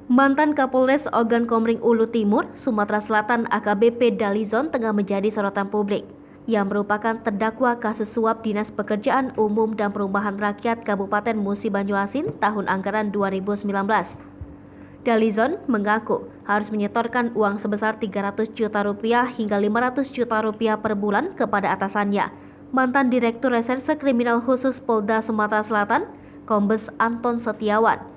Mantan Kapolres Ogan Komering Ulu Timur, Sumatera Selatan AKBP Dalizon tengah menjadi sorotan publik. Ia merupakan terdakwa kasus suap Dinas Pekerjaan Umum dan Perumahan Rakyat Kabupaten Musi Banyuasin tahun anggaran 2019. Dalizon mengaku harus menyetorkan uang sebesar 300 juta rupiah hingga 500 juta rupiah per bulan kepada atasannya, mantan Direktur Reserse Kriminal Khusus Polda Sumatera Selatan, Kombes Anton Setiawan.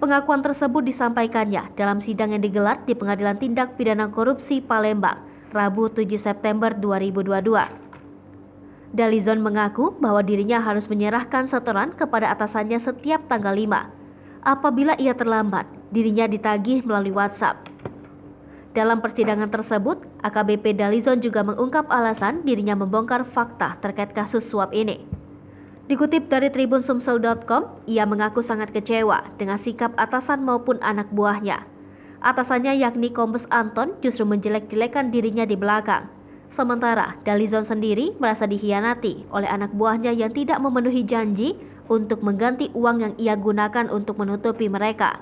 Pengakuan tersebut disampaikannya dalam sidang yang digelar di Pengadilan Tindak Pidana Korupsi Palembang, Rabu 7 September 2022. Dalizon mengaku bahwa dirinya harus menyerahkan setoran kepada atasannya setiap tanggal 5. Apabila ia terlambat, dirinya ditagih melalui WhatsApp. Dalam persidangan tersebut, AKBP Dalizon juga mengungkap alasan dirinya membongkar fakta terkait kasus suap ini. Dikutip dari TribunSumsel.com, ia mengaku sangat kecewa dengan sikap atasan maupun anak buahnya. Atasannya yakni Kombes Anton justru menjelek-jelekan dirinya di belakang. Sementara Dalizon sendiri merasa dikhianati oleh anak buahnya yang tidak memenuhi janji untuk mengganti uang yang ia gunakan untuk menutupi mereka.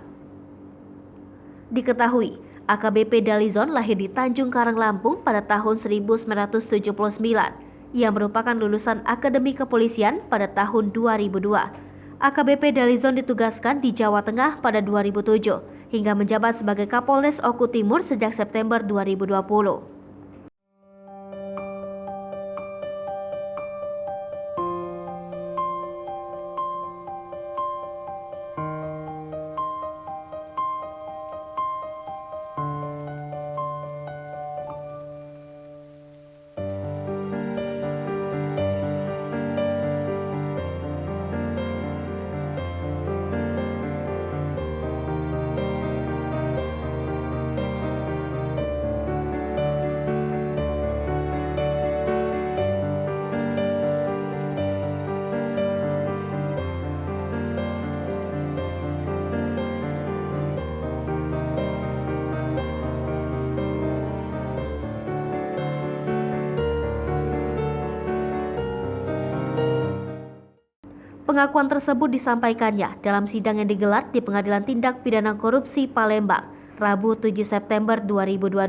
Diketahui, AKBP Dalizon lahir di Tanjung Karang, Lampung pada tahun 1979. Ia merupakan lulusan Akademi Kepolisian pada tahun 2002. AKBP Dalizon ditugaskan di Jawa Tengah pada 2007 hingga menjabat sebagai Kapolres Oku Timur sejak September 2020. Pengakuan tersebut disampaikannya dalam sidang yang digelar di Pengadilan Tindak Pidana Korupsi Palembang, Rabu 7 September 2022.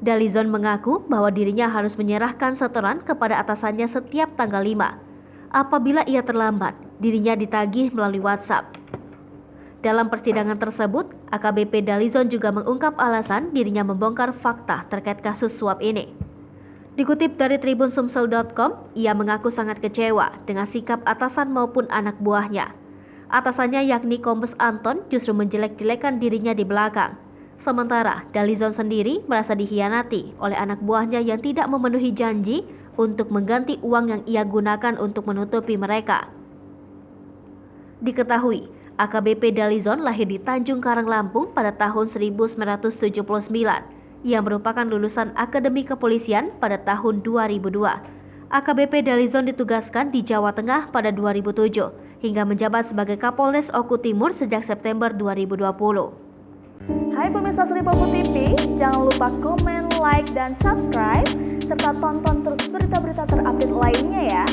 Dalizon mengaku bahwa dirinya harus menyerahkan setoran kepada atasannya setiap tanggal 5. Apabila ia terlambat, dirinya ditagih melalui WhatsApp. Dalam persidangan tersebut, AKBP Dalizon juga mengungkap alasan dirinya membongkar fakta terkait kasus suap ini. Dikutip dari TribunSumsel.com, ia mengaku sangat kecewa dengan sikap atasan maupun anak buahnya. Atasannya yakni Kombes Anton justru menjelek-jelekan dirinya di belakang. Sementara Dalizon sendiri merasa dikhianati oleh anak buahnya yang tidak memenuhi janji untuk mengganti uang yang ia gunakan untuk menutupi mereka. Diketahui, AKBP Dalizon lahir di Tanjung Karang, Lampung pada tahun 1979. Ia merupakan lulusan Akademi Kepolisian pada tahun 2002. AKBP Dalizon ditugaskan di Jawa Tengah pada 2007 hingga menjabat sebagai Kapolres Oku Timur sejak September 2020. Hai pemirsa Sri Popo TV, jangan lupa komen, like, dan subscribe serta tonton terus berita-berita terupdate lainnya ya.